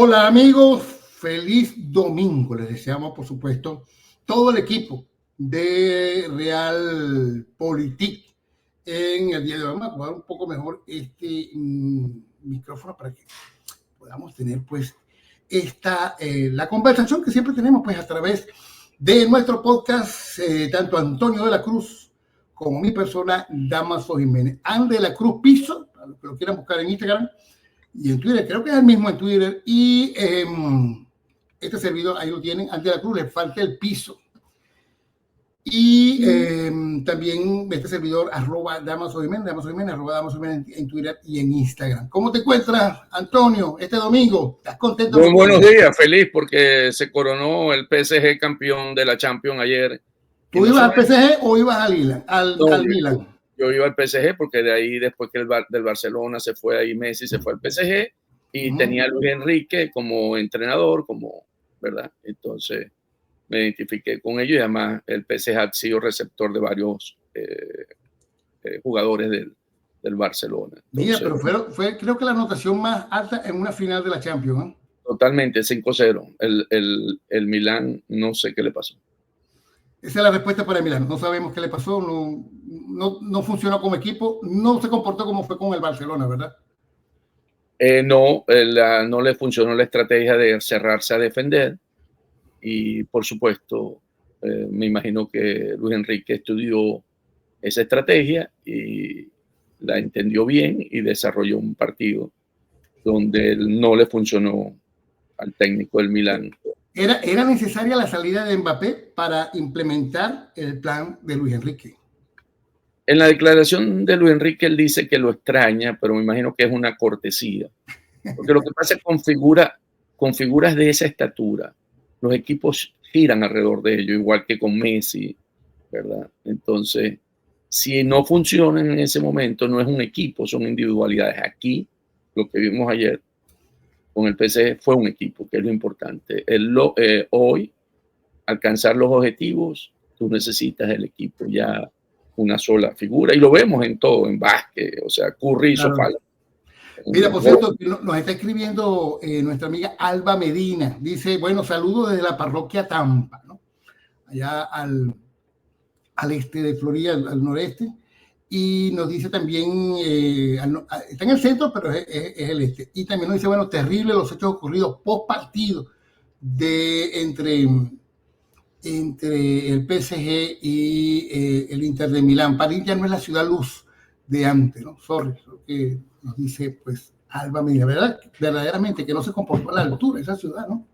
Hola amigos, feliz domingo. Les deseamos, por supuesto, todo el equipo de Realpolitik en el día de hoy. Vamos a jugar un poco mejor este micrófono para que podamos tener pues la conversación que siempre tenemos pues a través de nuestro podcast, tanto Antonio de la Cruz como mi persona, Damaso Jiménez. Ande de la Cruz Piso, para los que lo quieran buscar en Instagram y en Twitter, creo que es el mismo en Twitter, y este servidor, ahí lo tienen, Ande de la Cruz, le falta el piso. Y también este servidor, @Damaso Jiménez, @Damaso Jiménez en Twitter y en Instagram. ¿Cómo te encuentras, Antonio, este domingo? ¿Estás contento? Muy buenos días, feliz porque se coronó el PSG campeón de la Champions ayer. ¿Tú ibas al PSG o ibas al Milan? Yo iba al PSG porque de ahí, después que del Barcelona se fue ahí Messi, se fue al PSG y tenía a Luis Enrique como entrenador, ¿verdad? Entonces me identifiqué con ellos y además el PSG ha sido receptor de varios jugadores del Barcelona. Entonces, mira, pero fue creo que la anotación más alta en una final de la Champions, ¿eh? Totalmente, 5-0. El Milán, no sé qué le pasó. Esa es la respuesta para el Milán. No sabemos qué le pasó, no funcionó como equipo, no se comportó como fue con el Barcelona, ¿verdad? No le funcionó la estrategia de cerrarse a defender y, por supuesto, me imagino que Luis Enrique estudió esa estrategia y la entendió bien y desarrolló un partido donde no le funcionó al técnico del Milán. ¿Era necesaria la salida de Mbappé para implementar el plan de Luis Enrique? En la declaración de Luis Enrique él dice que lo extraña, pero me imagino que es una cortesía. Porque lo que pasa es que con figuras de esa estatura, los equipos giran alrededor de ellos, igual que con Messi, ¿verdad? Entonces, si no funcionan en ese momento, no es un equipo, son individualidades. Aquí, lo que vimos ayer con el PSG fue un equipo, que es lo importante. Hoy, alcanzar los objetivos, tú necesitas el equipo ya una sola figura, y lo vemos en todo, en básquet, o sea, Curry hizo falta. Mira, por cierto, nos está escribiendo nuestra amiga Alba Medina, dice, bueno, saludos desde la parroquia Tampa, ¿no? Allá al este de Florida, al noreste, y nos dice también, está en el centro, pero es el este, y también nos dice, bueno, terrible los hechos ocurridos post partido entre el PSG y el Inter de Milán. París ya no es la ciudad luz de antes, ¿no? Sorry, lo que nos dice pues Alba Medina, ¿verdad? Verdaderamente que no se comportó a la altura esa ciudad, ¿no?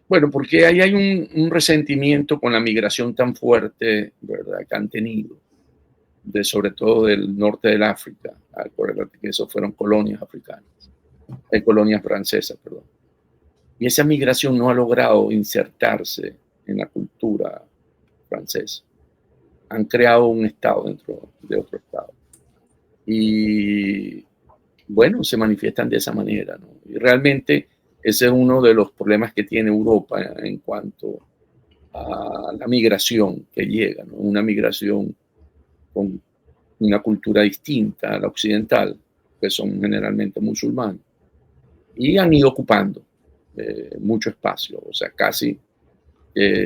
Bueno, porque ahí hay un resentimiento con la migración tan fuerte, ¿verdad?, que han tenido, sobre todo del norte del África. Acuérdate que eso fueron colonias africanas, colonias francesas, perdón. Y esa migración no ha logrado insertarse en la cultura francesa. Han creado un estado dentro de otro estado. Y bueno, se manifiestan de esa manera, ¿no? Y realmente ese es uno de los problemas que tiene Europa en cuanto a la migración que llega, ¿no? Una migración con una cultura distinta a la occidental, que son generalmente musulmanes, y han ido ocupando mucho espacio, o sea, casi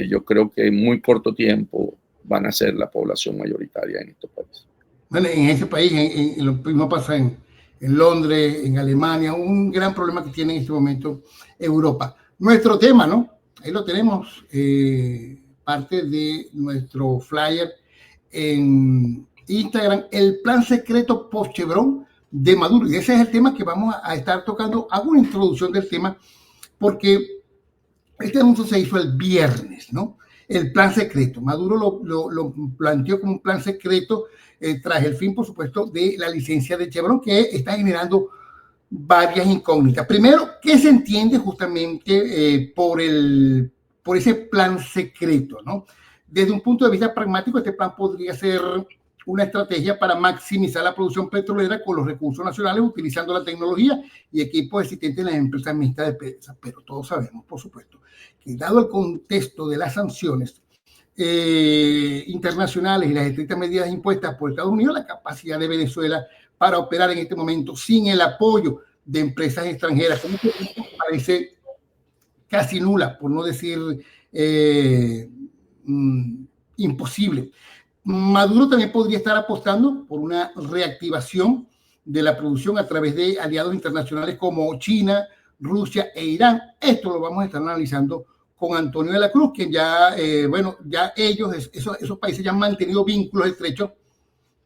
yo creo que en muy corto tiempo van a ser la población mayoritaria en estos países. Bueno, en ese país, lo mismo pasa en Londres, en Alemania, un gran problema que tiene en este momento Europa. Nuestro tema, ¿no? Ahí lo tenemos, parte de nuestro flyer en Instagram, el plan secreto post-Chevron de Maduro. Y ese es el tema que vamos a estar tocando. Hago una introducción del tema porque este anuncio se hizo el viernes, ¿no? El plan secreto. Maduro lo planteó como un plan secreto tras el fin, por supuesto, de la licencia de Chevron, que está generando varias incógnitas. Primero, ¿qué se entiende justamente por ese plan secreto, ¿no? Desde un punto de vista pragmático, este plan podría ser una estrategia para maximizar la producción petrolera con los recursos nacionales, utilizando la tecnología y equipos existentes en las empresas mixtas de PDVSA. Pero todos sabemos, por supuesto, que dado el contexto de las sanciones internacionales y las estrictas medidas impuestas por Estados Unidos, la capacidad de Venezuela para operar en este momento sin el apoyo de empresas extranjeras como parece casi nula, por no decir imposible. Maduro también podría estar apostando por una reactivación de la producción a través de aliados internacionales como China, Rusia e Irán. Esto lo vamos a estar analizando con Antonio de la Cruz, que ya, ya esos países ya han mantenido vínculos estrechos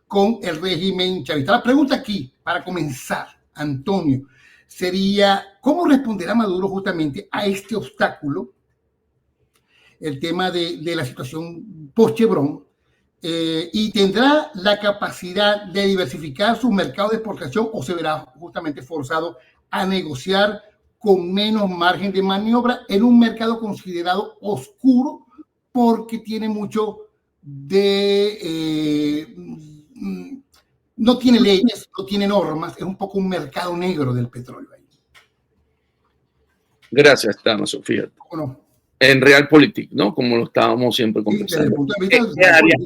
con el régimen chavista. La pregunta aquí, para comenzar, Antonio, sería, ¿cómo responderá Maduro justamente a este obstáculo? El tema de la situación post-Chevron, y tendrá la capacidad de diversificar sus mercados de exportación o se verá justamente forzado a negociar con menos margen de maniobra en un mercado considerado oscuro porque tiene mucho de... no tiene leyes, no tiene normas, es un poco un mercado negro del petróleo ahí. Gracias, Damaso, fíjate. ¿No? En Realpolitik, ¿no? Como lo estábamos siempre conversando. Sí,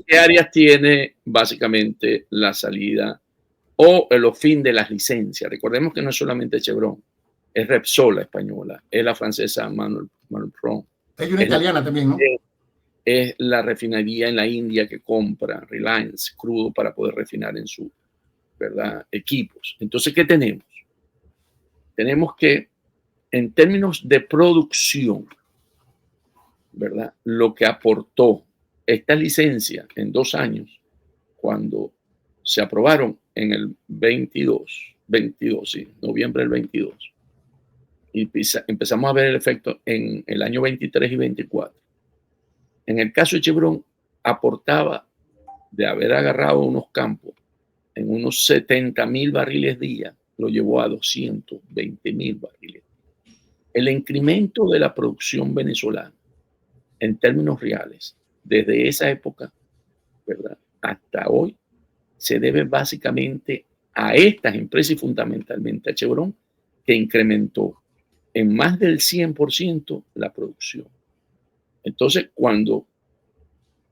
¿Qué áreas tiene básicamente la salida o el fin de las licencias? Recordemos que no es solamente Chevron, es Repsol, la española, es la francesa Manolprom. Hay una italiana también, ¿no? Es la refinería en la India que compra Reliance crudo para poder refinar en sus, ¿verdad?, equipos. Entonces, ¿qué tenemos? Tenemos que, en términos de producción, ¿verdad?, lo que aportó esta licencia en 2 años, cuando se aprobaron en el 22, sí, noviembre del 22, y empezamos a ver el efecto en el año 23 y 24. En el caso de Chevron, aportaba de haber agarrado unos campos en unos 70,000 barriles día, lo llevó a 220,000 barriles. El incremento de la producción venezolana en términos reales, desde esa época, ¿verdad?, hasta hoy, se debe básicamente a estas empresas y fundamentalmente a Chevron, que incrementó en más del 100% la producción. Entonces, cuando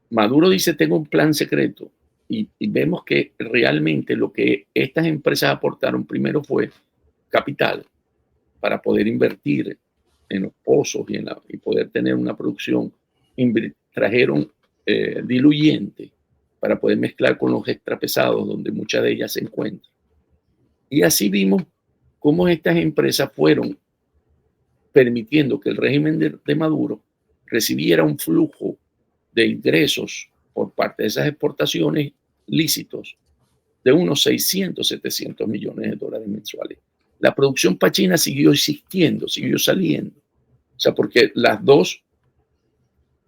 Maduro dice tengo un plan secreto y vemos que realmente lo que estas empresas aportaron primero fue capital para poder invertir en los pozos y poder tener una producción, trajeron diluyente para poder mezclar con los extrapesados donde muchas de ellas se encuentran. Y así vimos cómo estas empresas fueron permitiendo que el régimen de Maduro recibiera un flujo de ingresos por parte de esas exportaciones lícitos de unos 600, 700 millones de dólares mensuales. La producción pachina siguió existiendo, siguió saliendo. O sea, porque las dos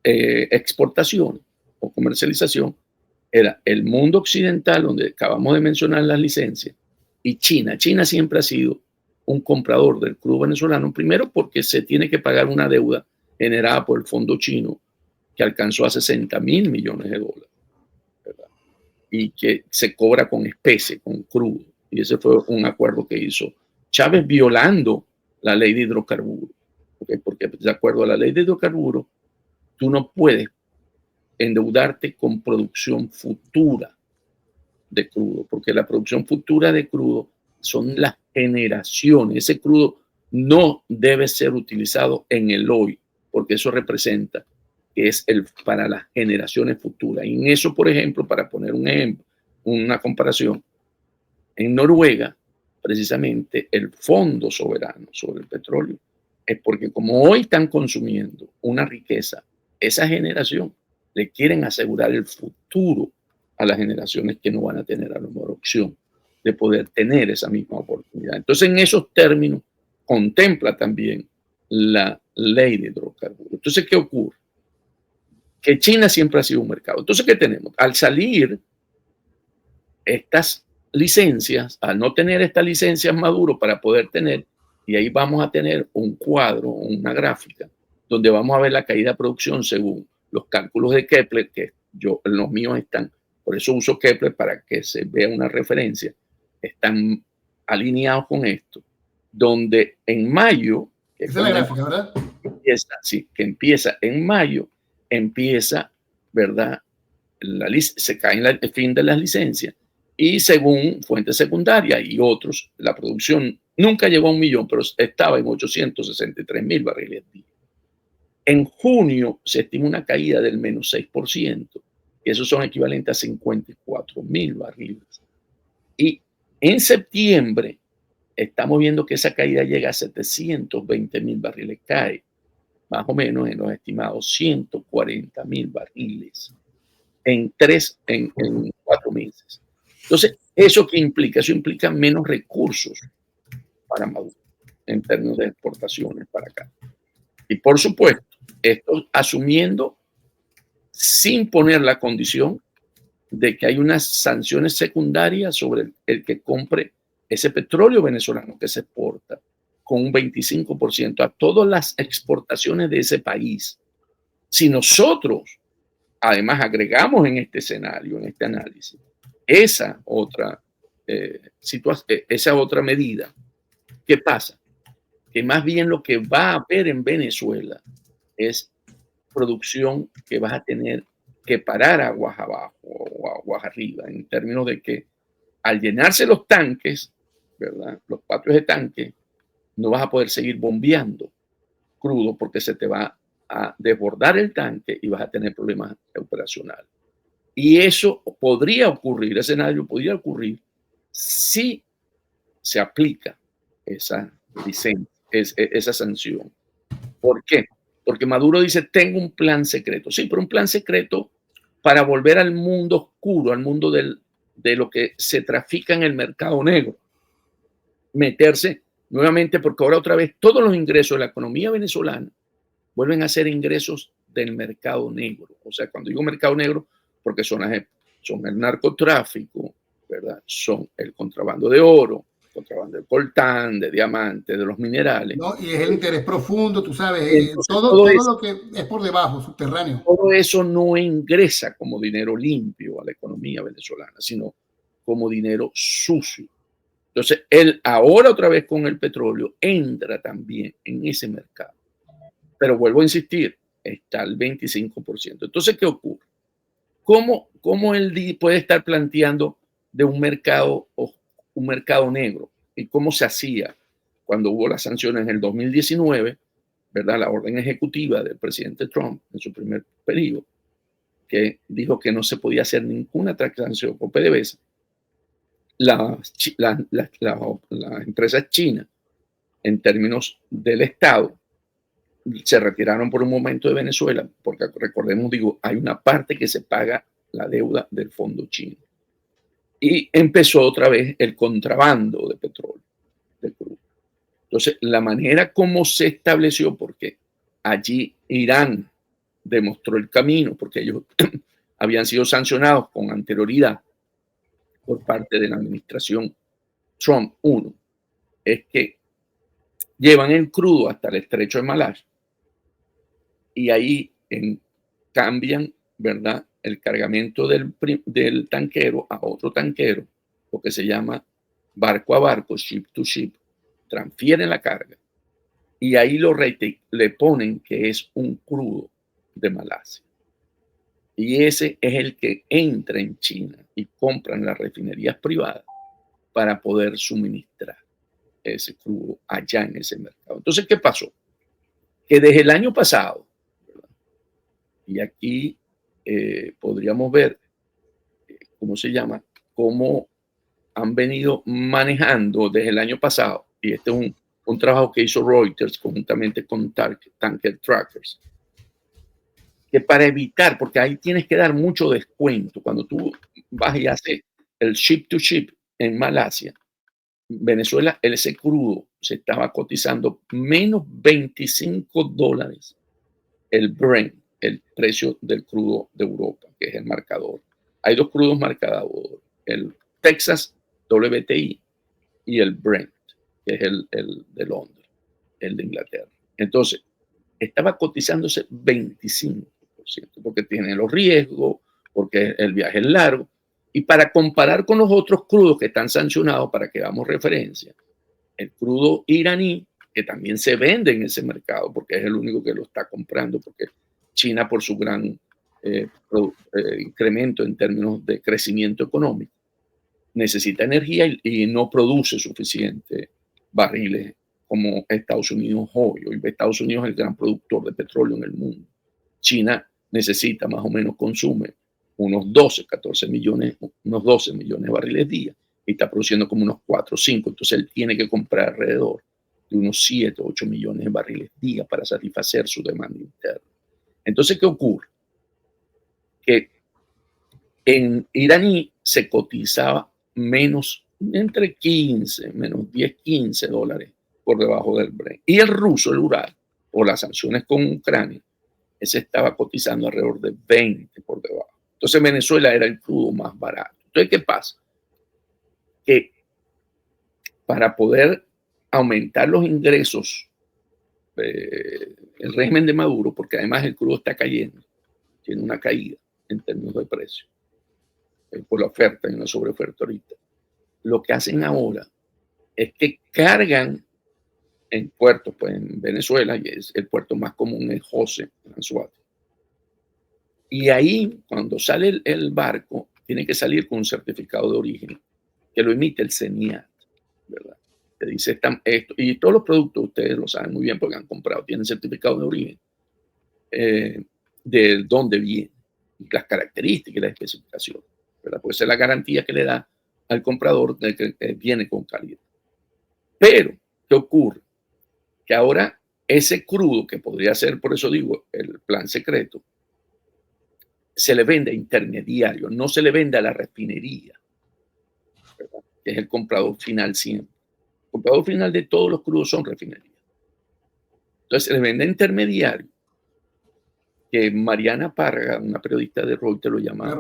exportaciones o comercialización era el mundo occidental, donde acabamos de mencionar las licencias, y China. China siempre ha sido un comprador del crudo venezolano, primero porque se tiene que pagar una deuda generada por el fondo chino que alcanzó a 60,000 millones de dólares, ¿verdad?, y que se cobra con especie, con crudo. Y ese fue un acuerdo que hizo Chávez violando la ley de hidrocarburos. Porque de acuerdo a la ley de hidrocarburos, tú no puedes endeudarte con producción futura de crudo, porque la producción futura de crudo son las generaciones. Ese crudo no debe ser utilizado en el hoy, porque eso representa que es para las generaciones futuras. Y en eso, por ejemplo, para poner un ejemplo, una comparación, en Noruega, precisamente el fondo soberano sobre el petróleo es porque como hoy están consumiendo una riqueza, esa generación le quieren asegurar el futuro a las generaciones que no van a tener a lo mejor opción de poder tener esa misma oportunidad. Entonces, en esos términos, contempla también la ley de hidrocarburos. Entonces, ¿qué ocurre? Que China siempre ha sido un mercado. Entonces, ¿qué tenemos? Al salir estas licencias, al no tener estas licencias Maduro para poder tener, y ahí vamos a tener un cuadro, una gráfica, donde vamos a ver la caída de producción según los cálculos de Kepler, que los míos están, por eso uso Kepler para que se vea una referencia, están alineados con esto, donde en mayo, esa es la gráfica, ¿verdad? Que empieza en mayo, empieza, ¿verdad?, se cae el fin de las licencias Y según fuentes secundarias y otros, la producción nunca llegó a 1 millón, pero estaba en 863,000 barriles día. En junio se estima una caída del menos 6%, que esos son equivalentes a 54,000 barriles. Y en septiembre estamos viendo que esa caída llega a 720,000 barriles, cae más o menos en los estimados 140,000 barriles en 4 meses. Entonces, ¿eso qué implica? Eso implica menos recursos para Maduro en términos de exportaciones para acá. Y por supuesto, esto asumiendo sin poner la condición de que hay unas sanciones secundarias sobre el que compre ese petróleo venezolano que se exporta con un 25% a todas las exportaciones de ese país. Si nosotros además agregamos en este escenario, en este análisis, esa otra esa otra medida, ¿qué pasa? Que más bien lo que va a haber en Venezuela es producción que vas a tener que parar aguas abajo o aguas arriba, en términos de que al llenarse los tanques, ¿verdad? Los patios de tanque, no vas a poder seguir bombeando crudo porque se te va a desbordar el tanque y vas a tener problemas operacionales. Y eso podría ocurrir, ese escenario podría ocurrir si se aplica esa licencia, esa sanción. ¿Por qué? Porque Maduro dice, tengo un plan secreto. Sí, pero un plan secreto para volver al mundo oscuro, al mundo de lo que se trafica en el mercado negro. Meterse nuevamente, porque ahora otra vez todos los ingresos de la economía venezolana vuelven a ser ingresos del mercado negro. O sea, cuando digo mercado negro, porque son el narcotráfico, ¿verdad? Son el contrabando de oro, contrabando de coltán, de diamantes, de los minerales. ¿No? Y es el interés profundo, tú sabes, Entonces, todo lo que es por debajo, subterráneo. Todo eso no ingresa como dinero limpio a la economía venezolana, sino como dinero sucio. Entonces, él ahora otra vez con el petróleo entra también en ese mercado. Pero vuelvo a insistir, está al 25%. Entonces, ¿qué ocurre? ¿Cómo él puede estar planteando de un mercado negro? ¿Y cómo se hacía cuando hubo las sanciones en el 2019? ¿Verdad? La orden ejecutiva del presidente Trump en su primer periodo, que dijo que no se podía hacer ninguna transacción con PDVSA. Las empresas chinas, en términos del Estado, se retiraron por un momento de Venezuela, porque recordemos, hay una parte que se paga la deuda del fondo chino. Y empezó otra vez el contrabando de petróleo, de crudo. Entonces, la manera como se estableció, porque allí Irán demostró el camino, porque ellos habían sido sancionados con anterioridad por parte de la administración Trump 1, es que llevan el crudo hasta el estrecho de Malasia y ahí cambian, ¿verdad?, el cargamento del tanquero a otro tanquero, lo que se llama barco a barco, ship to ship, transfieren la carga y ahí le ponen que es un crudo de Malasia. Y ese es el que entra en China y compran las refinerías privadas para poder suministrar ese crudo allá en ese mercado. Entonces, ¿qué pasó? Que desde el año pasado, ¿verdad? Y aquí podríamos ver, ¿cómo se llama? Cómo han venido manejando desde el año pasado, y este es un trabajo que hizo Reuters conjuntamente con Tanker Trackers, que para evitar, porque ahí tienes que dar mucho descuento, cuando tú vas y haces el ship to ship en Malasia, Venezuela, ese crudo se estaba cotizando menos $25 el Brent, el precio del crudo de Europa, que es el marcador. Hay dos crudos marcadores, el Texas WTI y el Brent, que es el de Londres, el de Inglaterra. Entonces, estaba cotizándose 25%, porque tiene los riesgos, porque el viaje es largo. Y para comparar con los otros crudos que están sancionados, para que hagamos referencia, el crudo iraní, que también se vende en ese mercado, porque es el único que lo está comprando, porque China, por su gran incremento en términos de crecimiento económico, necesita energía y no produce suficiente barriles como Estados Unidos hoy. Hoy Estados Unidos es el gran productor de petróleo en el mundo. China necesita más o menos, consume unos 12 millones de barriles día y está produciendo como unos 4 o 5. Entonces él tiene que comprar alrededor de unos 7 o 8 millones de barriles día para satisfacer su demanda interna. Entonces, ¿qué ocurre? Que en iraní se cotizaba menos, entre 15, menos 10, 15 dólares por debajo del Brent. Y el ruso, el Ural, por las sanciones con Ucrania, ese estaba cotizando alrededor de 20 por debajo. Entonces Venezuela era el crudo más barato. Entonces, ¿qué pasa? Que para poder aumentar los ingresos, el régimen de Maduro, porque además el crudo está cayendo, tiene una caída en términos de precio, por la oferta y una sobreoferta ahorita. Lo que hacen ahora es que cargan en puertos, pues en Venezuela, y es el puerto más común es José, en Anzoátegui. Y ahí, cuando sale el barco, tiene que salir con un certificado de origen que lo emite el CENIAT, ¿verdad? Que dice esto, y todos los productos, ustedes lo saben muy bien porque han comprado, tienen certificado de origen, de dónde viene, y las características y las especificaciones, ¿verdad? Pues esa es la garantía que le da al comprador de que viene con calidad. Pero, ¿qué ocurre? Que ahora ese crudo, que podría ser, por eso digo, el plan secreto, se le vende a intermediario, no se le vende a la refinería, ¿verdad? Que es el comprador final siempre. El comprador final de todos los crudos son refinerías. Entonces se le vende a intermediario, que Mariana Parga, una periodista de Reuters, lo llama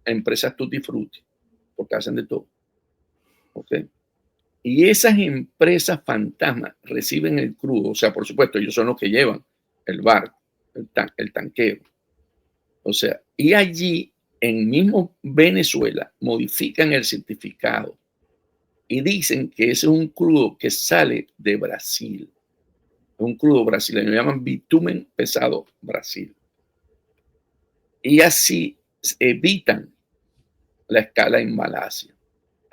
empresas tutti frutti, porque hacen de todo. ¿Okay? Y esas empresas fantasmas reciben el crudo, o sea, por supuesto, ellos son los que llevan el barco, el tanquero. O sea, y allí, en mismo Venezuela, modifican el certificado y dicen que ese es un crudo que sale de Brasil. Un crudo brasileño, lo llaman bitumen pesado Brasil. Y así evitan la escala en Malasia,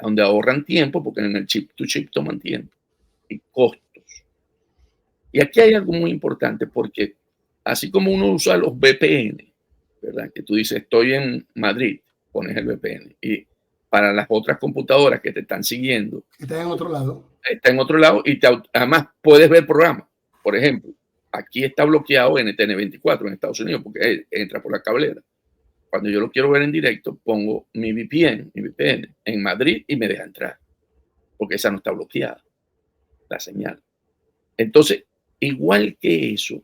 donde ahorran tiempo, porque en el chip to chip toman tiempo y costos. Y aquí hay algo muy importante, porque así como uno usa los VPN, ¿verdad? Que tú dices, estoy en Madrid, pones el VPN. Y para las otras computadoras que te están siguiendo, está en otro lado. Está en otro lado y además puedes ver programas. Por ejemplo, aquí está bloqueado NTN24 en Estados Unidos porque entra por la cablera. Cuando yo lo quiero ver en directo, pongo mi VPN en Madrid y me deja entrar, porque esa no está bloqueada, la señal. Entonces, igual que eso,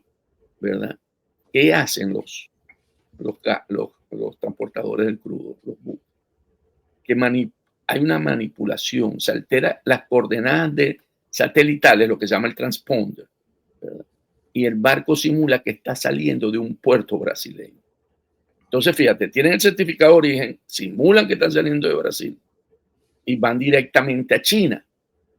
¿verdad? ¿Qué hacen los transportadores del crudo, los buques? Que hay una manipulación, se altera las coordenadas satelitales, lo que se llama el transponder, ¿verdad? Y el barco simula que está saliendo de un puerto brasileño. Entonces, fíjate, tienen el certificado de origen, simulan que están saliendo de Brasil y van directamente a China.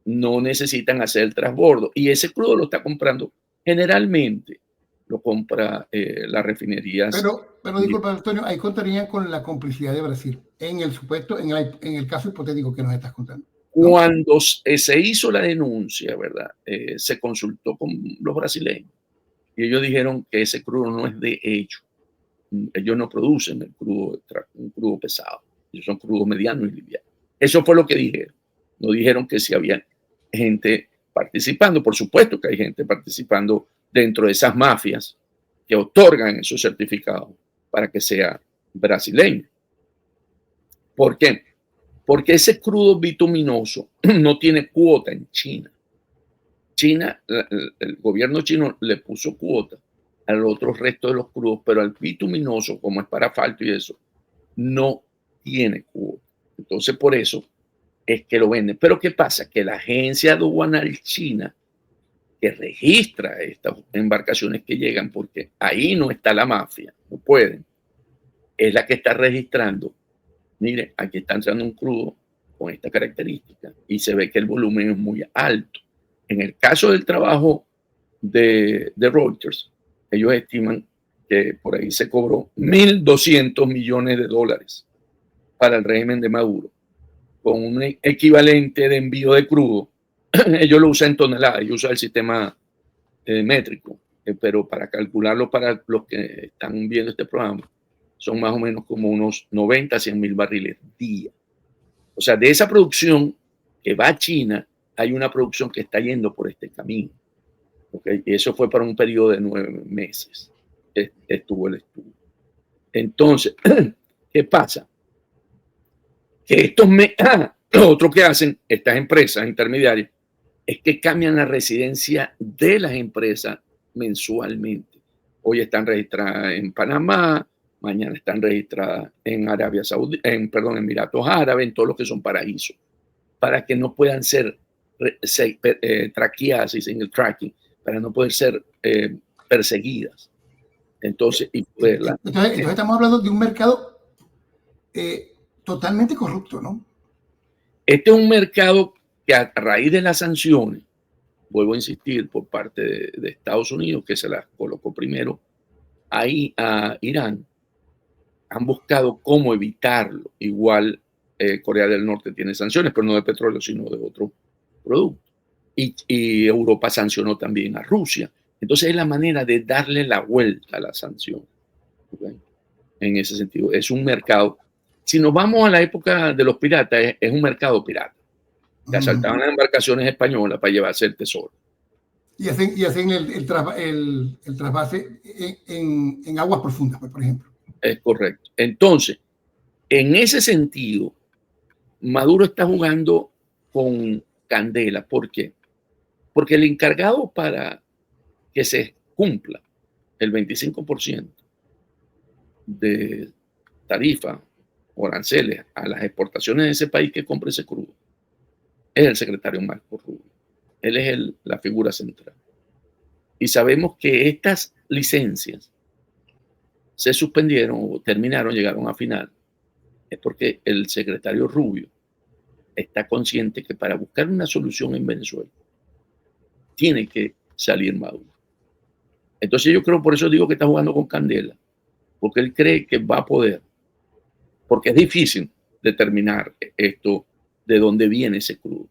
No necesitan hacer el transbordo. Y ese crudo lo está comprando, generalmente lo compra las refinerías. Pero disculpa, Antonio, ahí contarían con la complicidad de Brasil, en el supuesto, en el caso hipotético que nos estás contando, ¿no? Cuando se hizo la denuncia, ¿verdad? Se consultó con los brasileños y ellos dijeron que ese crudo no es de ellos. Ellos no producen un crudo pesado. Ellos son crudos medianos y livianos. Eso fue lo que dijeron. No dijeron que si había gente participando. Por supuesto que hay gente participando dentro de esas mafias que otorgan esos certificados para que sea brasileño. ¿Por qué? Porque ese crudo bituminoso no tiene cuota en China. El gobierno chino le puso cuota al otro resto de los crudos, pero al bituminoso, como es para asfalto y eso, no tiene cuota. Entonces, por eso es que lo venden. Pero ¿qué pasa? Que la agencia aduanal china, que registra estas embarcaciones que llegan, porque ahí no está la mafia, no pueden, es la que está registrando. Mire, aquí está entrando un crudo con esta característica y se ve que el volumen es muy alto. En el caso del trabajo de Reuters, ellos estiman que por ahí se cobró $1.200 millones para el régimen de Maduro con un equivalente de envío de crudo, ellos lo usan en toneladas, ellos usan el sistema métrico, pero para calcularlo para los que están viendo este programa, son más o menos como unos 90 a 100 mil barriles día. O sea, de esa producción que va a China, hay una producción que está yendo por este camino. ¿Okay? Y eso fue para un periodo de 9 meses. Estuvo el estudio. Entonces, ¿qué pasa? Que lo otro que hacen estas empresas intermediarias es que cambian la residencia de las empresas mensualmente. Hoy están registradas en Panamá, mañana están registradas en Arabia Saudita, Emiratos Árabes, en todos los que son paraísos, para que no puedan ser traqueadas en el tracking, para no poder ser perseguidas. Entonces, entonces estamos hablando de un mercado totalmente corrupto, ¿no? Este es un mercado que a raíz de las sanciones, vuelvo a insistir, por parte de Estados Unidos, que se las colocó primero ahí a Irán, han buscado cómo evitarlo. Igual Corea del Norte tiene sanciones, pero no de petróleo, sino de otro producto. Y Europa sancionó también a Rusia. Entonces es la manera de darle la vuelta a la sanción. ¿Okay? En ese sentido, es un mercado. Si nos vamos a la época de los piratas, es un mercado pirata. Que asaltaban las embarcaciones españolas para llevarse el tesoro. Y hacen el trasvase en aguas profundas, por ejemplo. Es correcto. Entonces, en ese sentido, Maduro está jugando con candela. ¿Por qué? Porque el encargado para que se cumpla el 25% de tarifa o aranceles a las exportaciones de ese país que compre ese crudo es el secretario Marco Rubio. Él es la figura central. Y sabemos que estas licencias se suspendieron o terminaron, llegaron a final, es porque el secretario Rubio está consciente que para buscar una solución en Venezuela tiene que salir Maduro. Entonces yo creo, por eso digo que está jugando con candela, porque él cree que va a poder, porque es difícil determinar esto, de dónde viene ese crudo,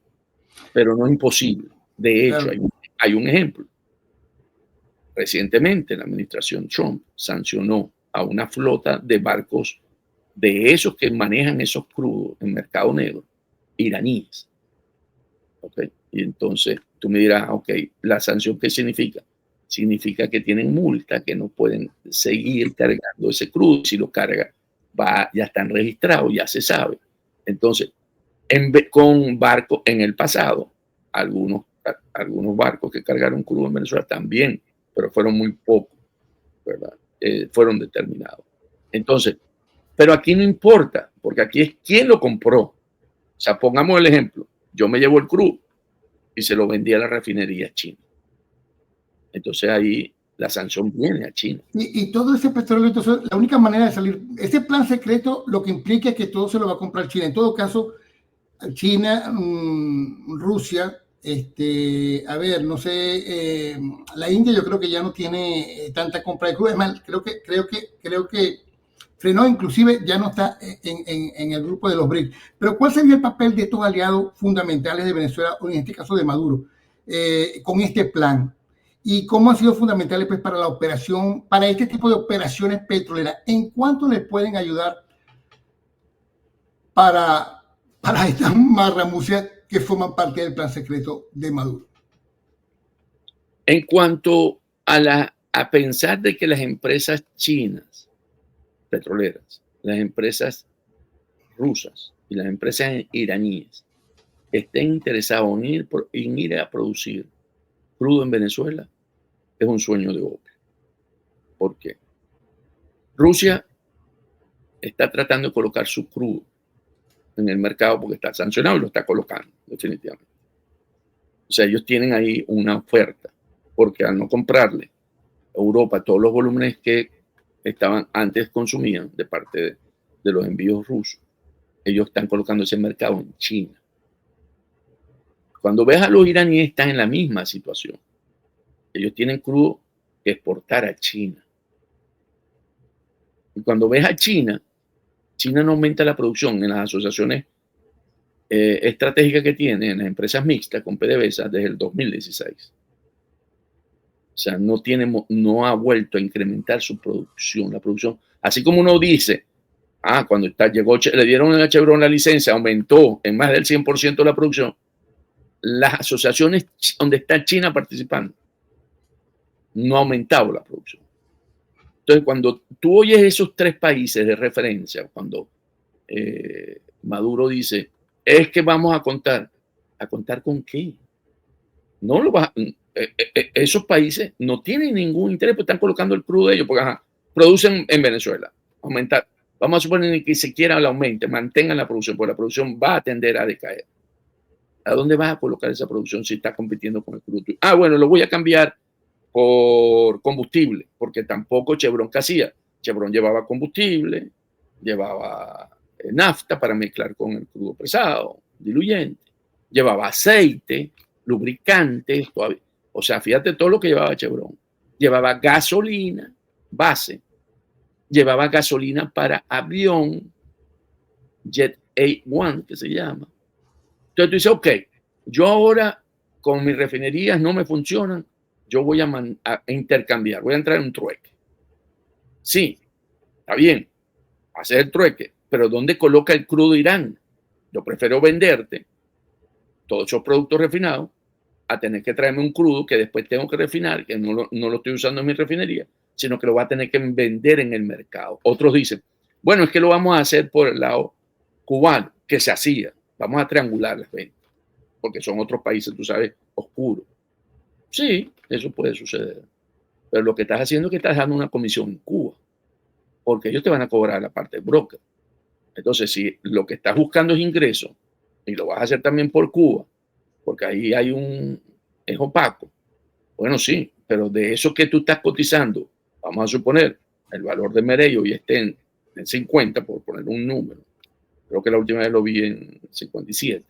pero no es imposible. De hecho, claro, hay un ejemplo. Recientemente la administración Trump sancionó a una flota de barcos de esos que manejan esos crudos en mercado negro, iraníes. ¿Okay? Y entonces tú me dirás, ok, ¿la sanción qué significa? Significa que tienen multa, que no pueden seguir cargando ese crudo. Si lo carga, ya están registrados, ya se sabe. Entonces, con barcos en el pasado, algunos barcos que cargaron crudo en Venezuela también, pero fueron muy pocos, ¿verdad? Fueron determinados. Entonces, pero aquí no importa, porque aquí es quién lo compró. O sea, pongamos el ejemplo. Yo me llevo el crudo y se lo vendí a la refinería china. Entonces ahí la sanción viene a China. Y todo ese petróleo, entonces la única manera de salir, ese plan secreto lo que implica es que todo se lo va a comprar China. En todo caso, China, Rusia, a ver, no sé, la India yo creo que ya no tiene tanta compra de crudo. Es más, creo que frenó, inclusive ya no está en el grupo de los BRICS. Pero ¿cuál sería el papel de estos aliados fundamentales de Venezuela, o en este caso de Maduro, con este plan? ¿Y cómo han sido fundamentales pues, para la operación, para este tipo de operaciones petroleras? ¿En cuánto les pueden ayudar para estas marramucias que forman parte del plan secreto de Maduro? En cuanto a pensar de que las empresas chinas petroleras, las empresas rusas y las empresas iraníes estén interesados en ir a producir crudo en Venezuela, es un sueño de obra. ¿Por qué? Rusia está tratando de colocar su crudo en el mercado porque está sancionado y lo está colocando, definitivamente. O sea, ellos tienen ahí una oferta, porque al no comprarle a Europa todos los volúmenes que antes consumían de parte de los envíos rusos, ellos están colocando ese mercado en China. Cuando ves a los iraníes, están en la misma situación. Ellos tienen crudo que exportar a China. Y cuando ves a China, China no aumenta la producción en las asociaciones estratégica que tiene en las empresas mixtas con PDVSA desde el 2016. O sea, no ha vuelto a incrementar su producción. La producción, así como uno dice, cuando le dieron a Chevron la licencia, aumentó en más del 100% la producción. Las asociaciones donde está China participando no ha aumentado la producción. Entonces, cuando tú oyes esos tres países de referencia, cuando Maduro dice, es que vamos ¿a contar con qué? No lo vas esos países no tienen ningún interés, porque están colocando el crudo de ellos, porque producen en Venezuela, aumentar. Vamos a suponer que siquiera la aumente, mantengan la producción, porque la producción va a tender a decaer. ¿A dónde vas a colocar esa producción si está compitiendo con el crudo? Bueno, lo voy a cambiar por combustible, porque tampoco Chevron ¿qué hacía? Chevron llevaba combustible, llevaba nafta para mezclar con el crudo pesado, diluyente, llevaba aceite, lubricantes, todavía. O sea, fíjate todo lo que llevaba Chevron. Llevaba gasolina base, llevaba gasolina para avión, Jet A1, que se llama. Entonces tú dices, ok, yo ahora con mis refinerías no me funcionan, yo voy a intercambiar, voy a entrar en un trueque. Sí, está bien, hacer el trueque, pero ¿dónde coloca el crudo Irán? Yo prefiero venderte todos esos productos refinados a tener que traerme un crudo que después tengo que refinar, que no lo estoy usando en mi refinería, sino que lo va a tener que vender en el mercado. Otros dicen, bueno, es que lo vamos a hacer por el lado cubano, que se hacía. Vamos a triangular las ventas, porque son otros países, tú sabes, oscuros. Sí, eso puede suceder. Pero lo que estás haciendo es que estás dando una comisión en Cuba, porque ellos te van a cobrar la parte del broker. Entonces, si lo que estás buscando es ingreso y lo vas a hacer también por Cuba, porque ahí es opaco. Bueno, sí, pero de eso que tú estás cotizando, vamos a suponer, el valor de Merey hoy esté en 50, por poner un número. Creo que la última vez lo vi en 57.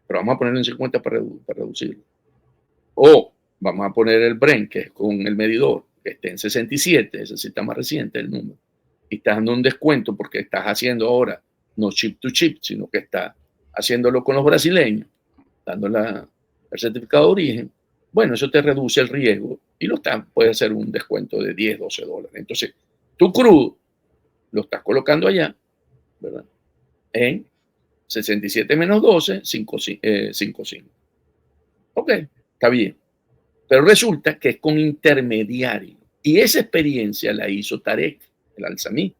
Pero vamos a ponerlo en 50 para reducirlo. O vamos a poner el Brent, que es con el medidor, que esté en 67, ese sí está más reciente el número. Y estás dando un descuento porque estás haciendo ahora no chip to chip, sino que estás haciéndolo con los brasileños, dando el certificado de origen. Bueno, eso te reduce el riesgo y puede hacer un descuento de 10, 12 dólares. Entonces, tu crudo lo estás colocando allá, ¿verdad? En 67 menos 12, 5,5. Ok, está bien. Pero resulta que es con intermediario. Y esa experiencia la hizo Tarek, el Alzamí,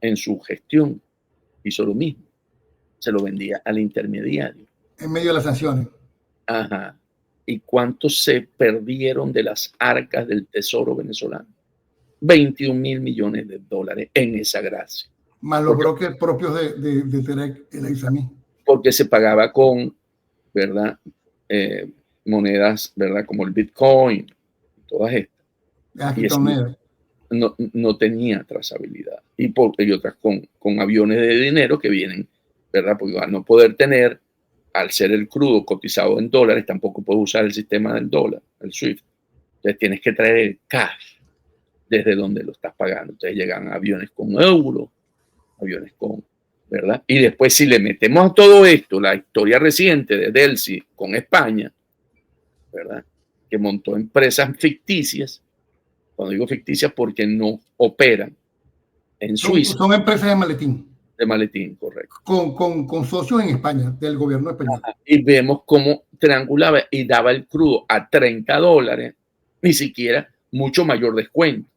en su gestión. Hizo lo mismo. Se lo vendía al intermediario. En medio de las sanciones. Ajá. ¿Y cuántos se perdieron de las arcas del Tesoro venezolano? 21 mil millones de dólares en esa gracia. Más los brokers propios de Tarek, el Alzamí. Porque se pagaba con, ¿verdad? Monedas, ¿verdad? Como el Bitcoin, todas estas. Y no tenía trazabilidad. Y otras con aviones de dinero que vienen, ¿verdad? Porque al no poder tener, al ser el crudo cotizado en dólares, tampoco puedes usar el sistema del dólar, el SWIFT. Entonces tienes que traer el cash desde donde lo estás pagando. Entonces llegan aviones con euros, aviones con, ¿verdad? Y después si le metemos a todo esto la historia reciente de Delcy con España, ¿verdad? Que montó empresas ficticias. Cuando digo ficticias porque no operan en Suiza. Son empresas de maletín. De maletín, correcto. Con socios en España, del gobierno español. Y vemos cómo triangulaba y daba el crudo a 30 dólares, ni siquiera mucho mayor descuento.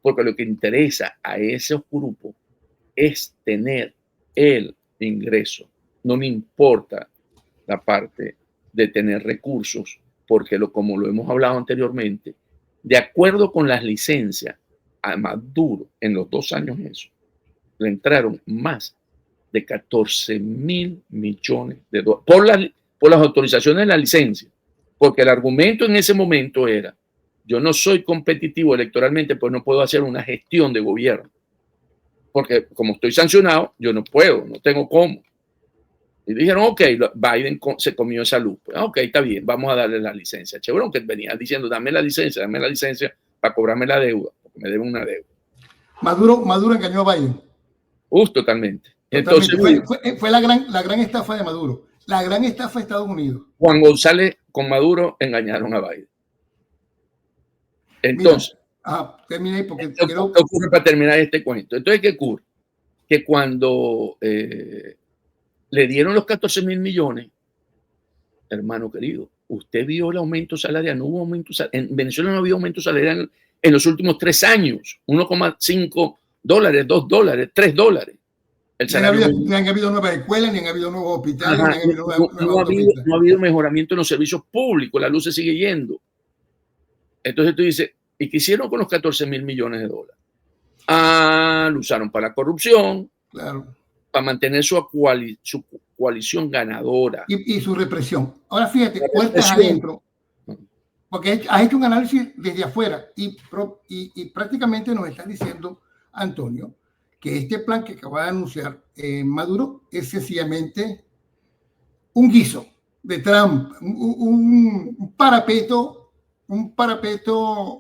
Porque lo que interesa a esos grupos es tener el ingreso. No le importa la parte de tener recursos, porque como lo hemos hablado anteriormente, de acuerdo con las licencias a Maduro en los 2 años eso, le entraron más de 14 mil millones de dólares por las autorizaciones de la licencia, porque el argumento en ese momento era, yo no soy competitivo electoralmente, pues no puedo hacer una gestión de gobierno, porque como estoy sancionado, yo no puedo, no tengo cómo. Y dijeron, ok, Biden se comió esa luz. Pues, ok, está bien, vamos a darle la licencia. Chevron, que venía diciendo, dame la licencia para cobrarme la deuda, porque me deben una deuda. Maduro engañó a Biden. Totalmente. Entonces, fue la gran estafa de Maduro, la gran estafa de Estados Unidos. Juan González con Maduro engañaron a Biden. Entonces, terminé porque ¿qué ocurre para terminar este cuento? Entonces, ¿qué ocurre? Que cuando le dieron los 14.000 millones, hermano querido, usted vio el aumento salarial, no hubo aumento salarial. En Venezuela no ha habido aumento salarial en los últimos 3 años, $1,5, $2, $3. Ni han habido nuevas escuelas, ni han habido nuevos hospitales, no ha habido mejoramiento en los servicios públicos, la luz se sigue yendo. Entonces tú dices, ¿y qué hicieron con los 14.000 millones de dólares? Lo usaron para la corrupción, claro, para mantener su coalición ganadora. Y su represión. Ahora fíjate, puertas adentro, porque has hecho un análisis desde afuera y prácticamente nos está diciendo, Antonio, que este plan que acaba de anunciar Maduro es sencillamente un guiso de Trump, un parapeto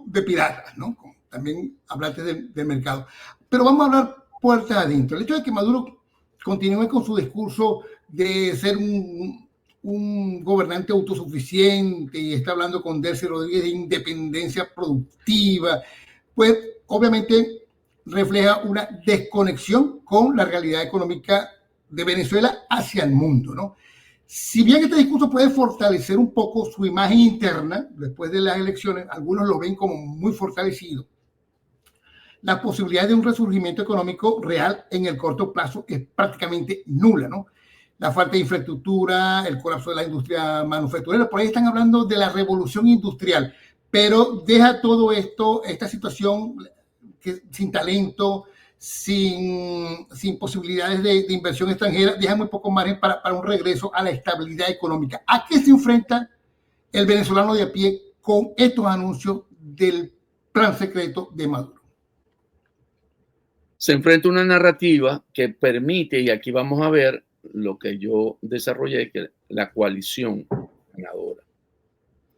de piratas, ¿no? También hablaste del mercado. Pero vamos a hablar puertas adentro. El hecho de que Maduro continúe con su discurso de ser un gobernante autosuficiente y está hablando con Delcy Rodríguez de independencia productiva, pues obviamente refleja una desconexión con la realidad económica de Venezuela hacia el mundo, ¿no? Si bien este discurso puede fortalecer un poco su imagen interna después de las elecciones, algunos lo ven como muy fortalecido, la posibilidad de un resurgimiento económico real en el corto plazo es prácticamente nula, ¿no? La falta de infraestructura, el colapso de la industria manufacturera, por ahí están hablando de la revolución industrial, pero deja todo esto, esta situación sin talento, sin posibilidades de inversión extranjera, deja muy poco margen para un regreso a la estabilidad económica. ¿A qué se enfrenta el venezolano de a pie con estos anuncios del plan secreto de Maduro? Se enfrenta a una narrativa que permite, y aquí vamos a ver lo que yo desarrollé, que la coalición ganadora.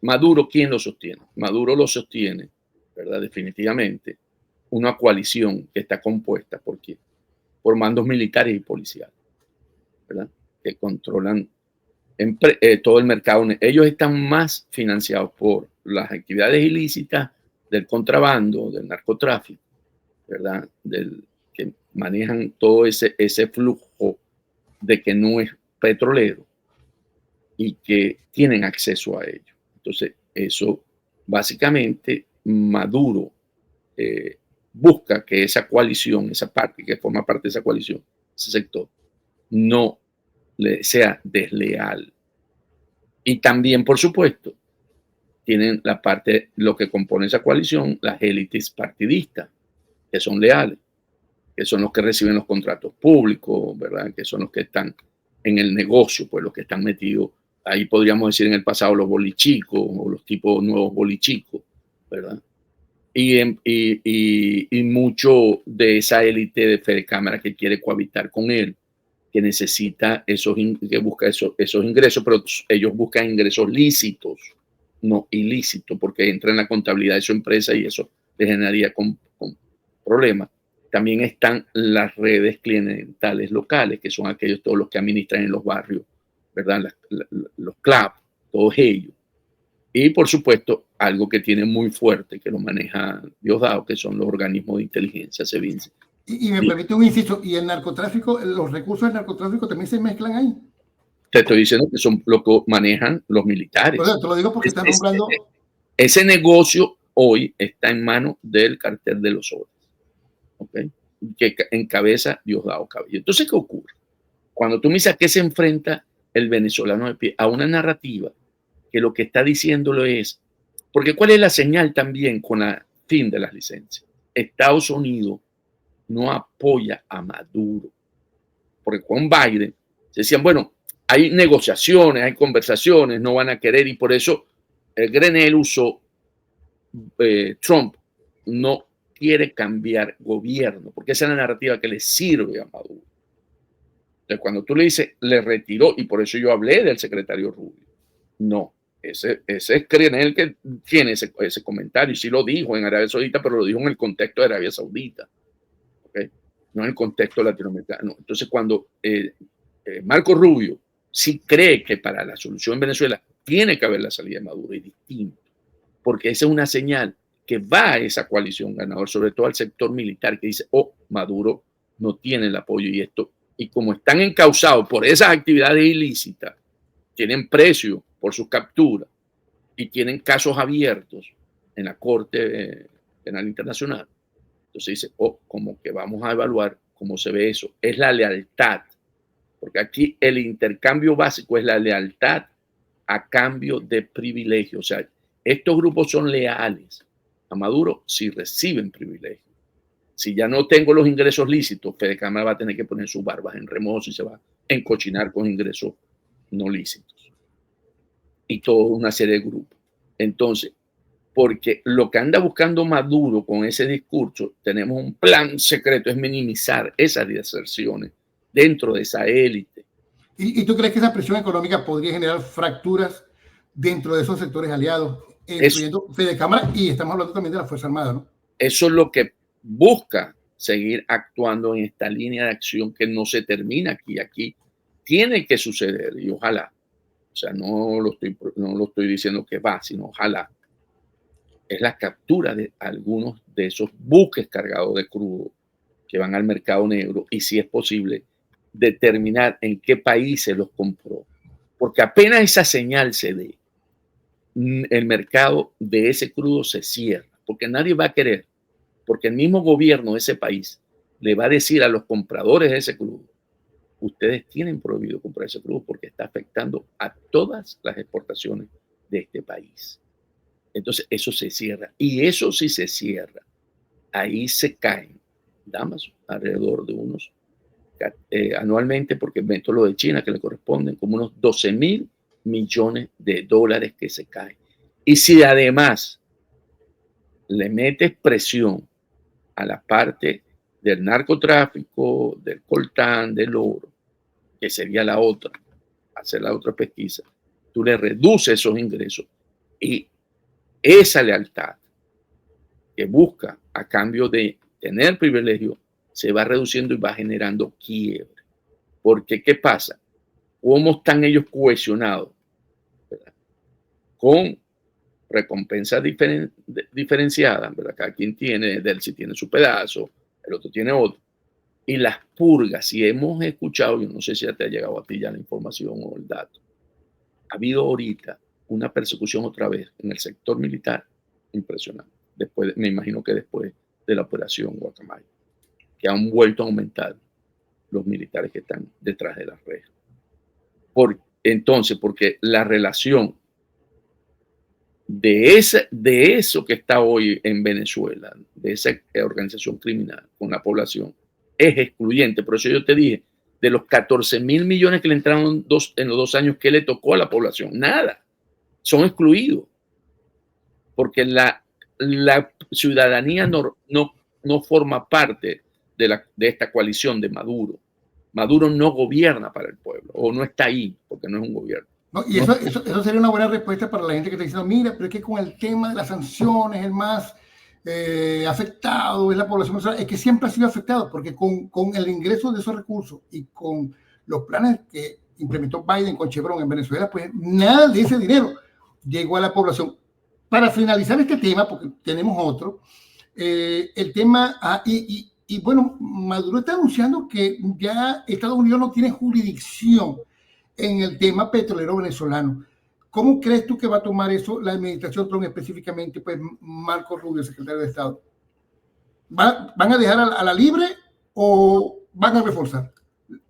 Maduro, ¿quién lo sostiene? Maduro lo sostiene, ¿verdad? Definitivamente, una coalición que está compuesta ¿por qué? Por mandos militares y policiales, ¿verdad? Que controlan todo el mercado. Ellos están más financiados por las actividades ilícitas del contrabando, del narcotráfico, ¿verdad? Que manejan todo ese flujo de que no es petrolero y que tienen acceso a ello. Entonces, eso básicamente Maduro busca que esa coalición, esa parte que forma parte de esa coalición, ese sector, no le sea desleal. Y también, por supuesto, tienen la parte, lo que compone esa coalición, las élites partidistas, que son leales, que son los que reciben los contratos públicos, ¿verdad? Que son los que están en el negocio, pues los que están metidos, ahí podríamos decir en el pasado los bolichicos o los tipos nuevos bolichicos, ¿verdad? Y mucho de esa élite de Fede Cámara que quiere cohabitar con él, que necesita que busca esos ingresos, pero ellos buscan ingresos lícitos, no ilícitos, porque entra en la contabilidad de su empresa y eso le generaría con problemas. También están las redes clientales locales, que son aquellos todos los que administran en los barrios, ¿verdad? Los clubs, todos ellos. Y por supuesto, algo que tiene muy fuerte, que lo maneja Diosdado, que son los organismos de inteligencia, SEBIN. Y me permite un inciso, y el narcotráfico, los recursos del narcotráfico también se mezclan ahí. Te estoy diciendo que son lo que manejan los militares. Pero te lo digo porque están nombrando. Ese negocio hoy está en manos del cartel de los Soles, ¿okay? Que encabeza Diosdado Cabello. Entonces, ¿qué ocurre? Cuando tú me dices a qué se enfrenta el venezolano de pie, a una narrativa que lo que está diciéndolo es, porque ¿cuál es la señal también con el fin de las licencias? Estados Unidos no apoya a Maduro, porque con Biden se decían, bueno, hay negociaciones, hay conversaciones, no van a querer, y por eso el Grenell usó Trump no quiere cambiar gobierno, porque esa es la narrativa que le sirve a Maduro. Entonces, cuando tú le dices, le retiró, y por eso yo hablé del secretario Rubio, no, ese es Grenell que tiene ese comentario, y sí lo dijo en Arabia Saudita, pero lo dijo en el contexto de Arabia Saudita. ¿Okay? no en el contexto latinoamericano. Entonces, cuando Marco Rubio sí cree que para la solución en Venezuela tiene que haber la salida de Maduro, es distinto, porque esa es una señal que va a esa coalición ganadora, sobre todo al sector militar, que dice, oh, Maduro no tiene el apoyo y esto, y como están encausados por esas actividades ilícitas, tienen precio por sus capturas y tienen casos abiertos en la Corte Penal Internacional. Entonces dice, oh, como que vamos a evaluar cómo se ve eso. Es la lealtad, porque aquí el intercambio básico es la lealtad a cambio de privilegio. O sea, estos grupos son leales a Maduro si reciben privilegios. Si ya no tengo los ingresos lícitos, Fede Cámara va a tener que poner sus barbas en remojo y se va a encochinar con ingresos no lícitos. Y toda una serie de grupos. Entonces, porque lo que anda buscando Maduro con ese discurso, tenemos un plan secreto, es minimizar esas deserciones dentro de esa élite. ¿Y tú crees que esa presión económica podría generar fracturas dentro de esos sectores aliados, incluyendo Fede Cámara, y estamos hablando también de la Fuerza Armada, ¿no? Eso es lo que busca seguir actuando en esta línea de acción que no se termina aquí. Aquí tiene que suceder y ojalá. O sea, no lo estoy diciendo que va, sino ojalá. Es la captura de algunos de esos buques cargados de crudo que van al mercado negro y, si es posible, determinar en qué país se los compró. Porque apenas esa señal se dé, el mercado de ese crudo se cierra, porque nadie va a querer, porque el mismo gobierno de ese país le va a decir a los compradores de ese crudo, ustedes tienen prohibido comprar ese crudo porque está afectando a todas las exportaciones de este país. Entonces eso se cierra, y eso sí se cierra, ahí se caen, damas, alrededor de unos anualmente, porque meto lo de China que le corresponden, como unos 12,000 millones de dólares que se caen. Y si además le metes presión a la parte del narcotráfico, del coltán, del oro, que sería la otra, hacer la otra pesquisa, tú le reduces esos ingresos y esa lealtad que busca a cambio de tener privilegio se va reduciendo y va generando quiebre. Porque, ¿qué pasa? ¿Cómo están ellos cohesionados? ¿Verdad? Con recompensas diferenciadas, ¿verdad? Cada quien tiene, si tiene su pedazo, el otro tiene otro. Y las purgas, si hemos escuchado, yo no sé si ya te ha llegado a ti ya la información o el dato, ha habido ahorita una persecución otra vez en el sector militar impresionante. Después, me imagino que después de la operación Guacamaya, que han vuelto a aumentar los militares que están detrás de las rejas. Entonces, porque la relación de eso que está hoy en Venezuela, de esa organización criminal con la población, es excluyente. Por eso yo te dije, de los 14,000 millones que le entraron en los 2 años, ¿qué le tocó a la población? Nada. Son excluidos. Porque la ciudadanía no forma parte de esta coalición de Maduro. Maduro no gobierna para el pueblo, o no está ahí, porque no es un gobierno. No, y eso sería una buena respuesta para la gente que está diciendo, mira, pero es que con el tema de las sanciones, el más afectado es la población venezolana, es que siempre ha sido afectado, porque con el ingreso de esos recursos y con los planes que implementó Biden con Chevron en Venezuela, pues nada de ese dinero llegó a la población. Para finalizar este tema, porque tenemos otro, el tema, y bueno, Maduro está anunciando que ya Estados Unidos no tiene jurisdicción en el tema petrolero venezolano. ¿Cómo crees tú que va a tomar eso la administración Trump, específicamente pues Marco Rubio, secretario de Estado? ¿Van a dejar a la libre o van a reforzar?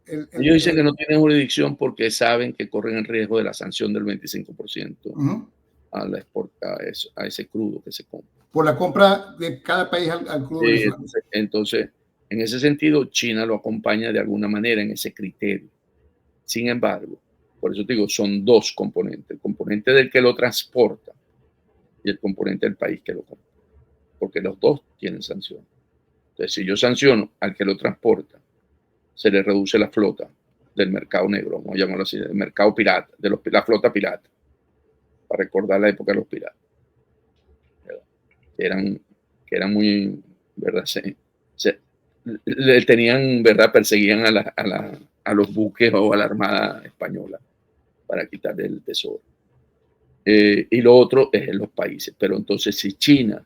Ellos dicen que no tienen jurisdicción porque saben que corren el riesgo de la sanción del 25% a ese crudo que se compra. Por la compra de cada país al crudo venezolano. Entonces, en ese sentido, China lo acompaña de alguna manera en ese criterio. Sin embargo, por eso te digo, son dos componentes. El componente del que lo transporta y el componente del país que lo compra. Porque los dos tienen sanción. Entonces, si yo sanciono al que lo transporta, se le reduce la flota del mercado negro, vamos a llamarlo así, del mercado pirata, la flota pirata, para recordar la época de los piratas. Que eran muy, ¿verdad? le tenían, ¿verdad? Perseguían a los buques o a la Armada Española para quitarle el tesoro. Y lo otro es en los países. Pero entonces si China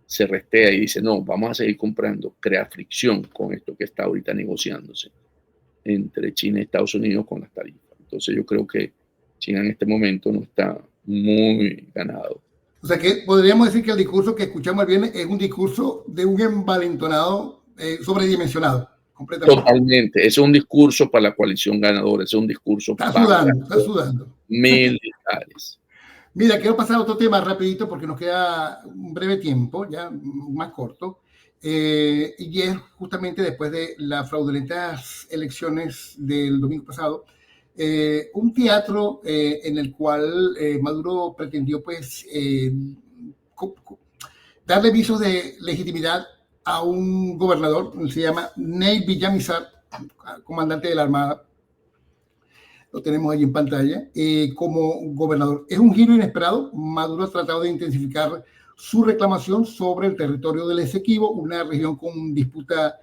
se restea y dice, no, vamos a seguir comprando, crea fricción con esto que está ahorita negociándose entre China y Estados Unidos con las tarifas. Entonces yo creo que China en este momento no está muy ganado. O sea que podríamos decir que el discurso que escuchamos el viernes es un discurso de un envalentonado sobredimensionado, completamente. Totalmente. Es un discurso para la coalición ganadora, es un discurso está sudando. Militares. Mira, quiero pasar a otro tema rapidito porque nos queda un breve tiempo, ya más corto, y es justamente después de las fraudulentas elecciones del domingo pasado, un teatro en el cual Maduro pretendió pues darle visos de legitimidad a un gobernador, se llama Ney Villamizar, comandante de la Armada. Lo tenemos ahí en pantalla, como gobernador. Es un giro inesperado. Maduro ha tratado de intensificar su reclamación sobre el territorio del Esequibo, una región con disputa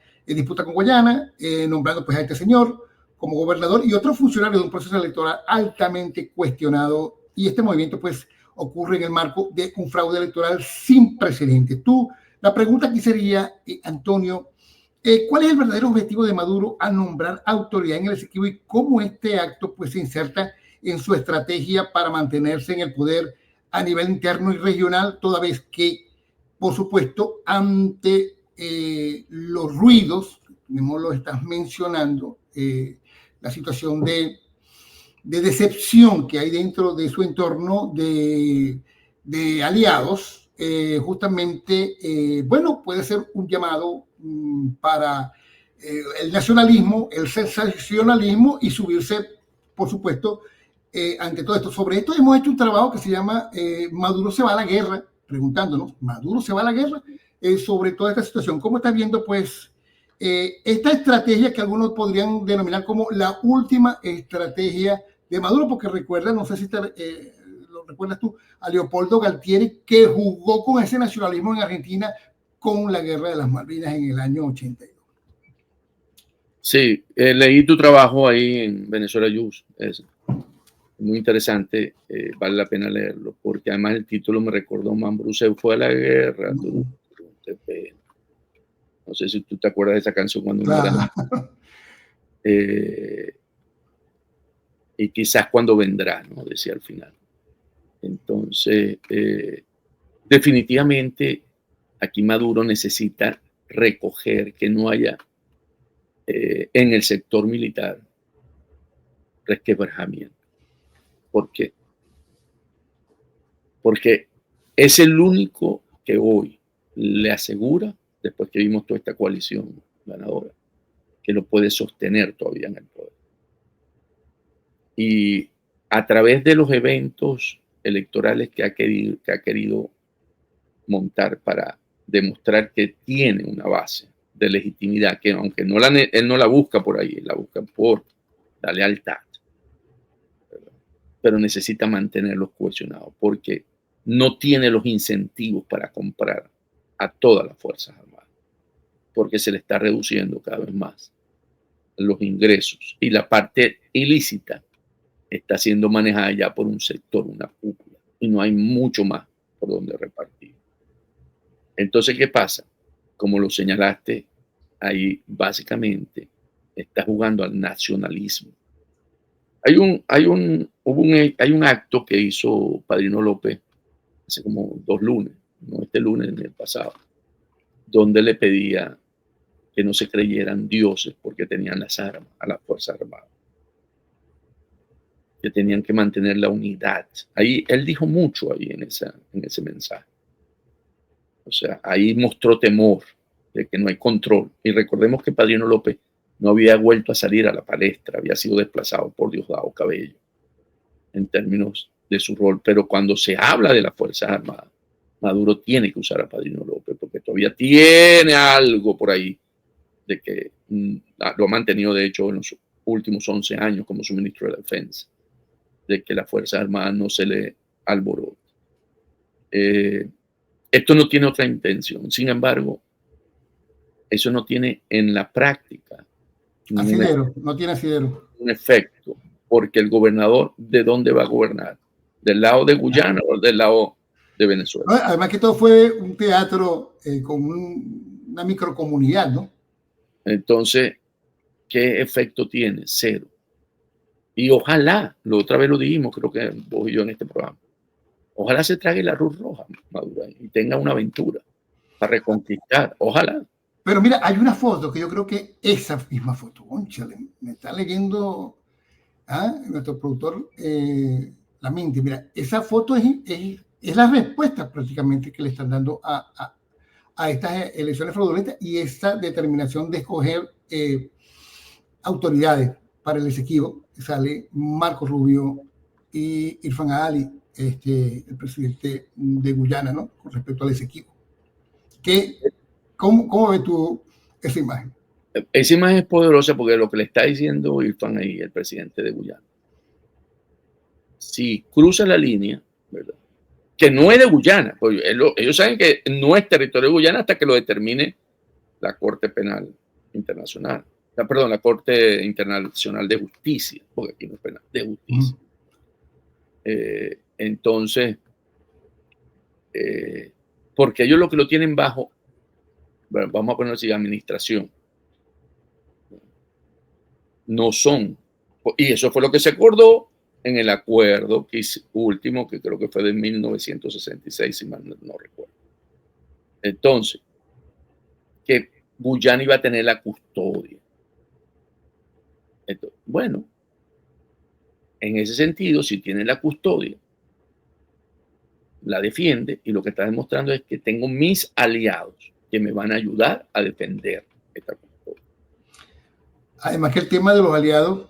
con Guayana, nombrando pues a este señor como gobernador y otro funcionario de un proceso electoral altamente cuestionado. Y este movimiento pues ocurre en el marco de un fraude electoral sin precedentes. La pregunta aquí sería, Antonio, ¿cuál es el verdadero objetivo de Maduro al nombrar autoridad en el Esequibo y cómo este acto pues, se inserta en su estrategia para mantenerse en el poder a nivel interno y regional, toda vez que, por supuesto, ante los ruidos, mismo lo estás mencionando, la situación de decepción que hay dentro de su entorno de aliados, justamente, bueno, puede ser un llamado para el nacionalismo, el sensacionalismo y subirse, por supuesto, ante todo esto. Sobre esto hemos hecho un trabajo que se llama Maduro se va a la guerra, preguntándonos, ¿Maduro se va a la guerra? Sobre toda esta situación. ¿Cómo estás viendo, pues, esta estrategia que algunos podrían denominar como la última estrategia de Maduro? Porque recuerda, no sé si lo recuerdas tú, a Leopoldo Galtieri, que jugó con ese nacionalismo en Argentina con la guerra de las Malvinas en el año 82. Sí, leí tu trabajo ahí en Venezuela News. Es muy interesante, vale la pena leerlo, porque además el título me recordó, Mambrú se fue a la guerra. No sé si tú te acuerdas de esa canción cuando uno era... y quizás cuando vendrá, ¿no? Decía al final. Entonces, definitivamente aquí Maduro necesita recoger que no haya en el sector militar resquebrajamiento. ¿Por qué? Porque es el único que hoy le asegura, después que vimos toda esta coalición ganadora, que lo puede sostener todavía en el poder. Y a través de los eventos electorales que ha querido montar para demostrar que tiene una base de legitimidad, que aunque él no la busca por ahí, él la busca por la lealtad, pero necesita mantenerlos cohesionados porque no tiene los incentivos para comprar a todas las Fuerzas Armadas, porque se le está reduciendo cada vez más los ingresos y la parte ilícita está siendo manejada ya por un sector, una cúpula, y no hay mucho más por donde repartir. Entonces, ¿qué pasa? Como lo señalaste, ahí básicamente está jugando al nacionalismo. Hay un acto que hizo Padrino López hace como 2 lunes, no este lunes ni el pasado, donde le pedía que no se creyeran dioses porque tenían las armas a las Fuerzas Armadas, que tenían que mantener la unidad. Ahí él dijo mucho ahí en ese mensaje. O sea, ahí mostró temor de que no hay control. Y recordemos que Padrino López no había vuelto a salir a la palestra, había sido desplazado por Diosdado Cabello en términos de su rol. Pero cuando se habla de las Fuerzas Armadas, Maduro tiene que usar a Padrino López porque todavía tiene algo por ahí de que lo ha mantenido, de hecho, en los últimos 11 años como su ministro de Defensa, de que las Fuerzas Armadas no se le alborote. Esto no tiene otra intención. Sin embargo, eso no tiene en la práctica asidero, no tiene asidero. Un efecto, porque el gobernador, ¿de dónde va a gobernar? ¿Del lado de Guyana o del lado de Venezuela? Además que todo fue un teatro con una microcomunidad, ¿no? Entonces, ¿qué efecto tiene? Cero. Y ojalá, la otra vez lo dijimos, creo que vos y yo en este programa, ojalá se trague la Cruz Roja Maduro y tenga una aventura para reconquistar. Ojalá. Pero mira, hay una foto que yo creo que esa misma foto, cónchale, me está leyendo nuestro productor La Mente. Mira, esa foto es la respuesta prácticamente que le están dando a estas elecciones fraudulentas y esta determinación de escoger autoridades para el Esequibo. Sale Marco Rubio y Irfan Ali, el presidente de Guyana, ¿no? Con respecto al Esequibo. ¿Cómo ves tú esa imagen? Esa imagen es poderosa porque lo que le está diciendo Irfan ahí, el presidente de Guyana, si cruza la línea, ¿verdad?, que no es de Guyana, pues ellos saben que no es territorio de Guyana hasta que lo determine la Corte Penal Internacional, la Corte Internacional de Justicia, porque aquí no es penal, de justicia. Entonces, porque ellos lo que lo tienen bajo, bueno, vamos a ponerlo así, administración, no son, y eso fue lo que se acordó en el acuerdo último, que creo que fue de 1966, si mal no recuerdo. Entonces, que Guyana iba a tener la custodia. Entonces, bueno, en ese sentido, si tiene la custodia, la defiende, y lo que está demostrando es que tengo mis aliados que me van a ayudar a defender esta custodia. Además que el tema de los aliados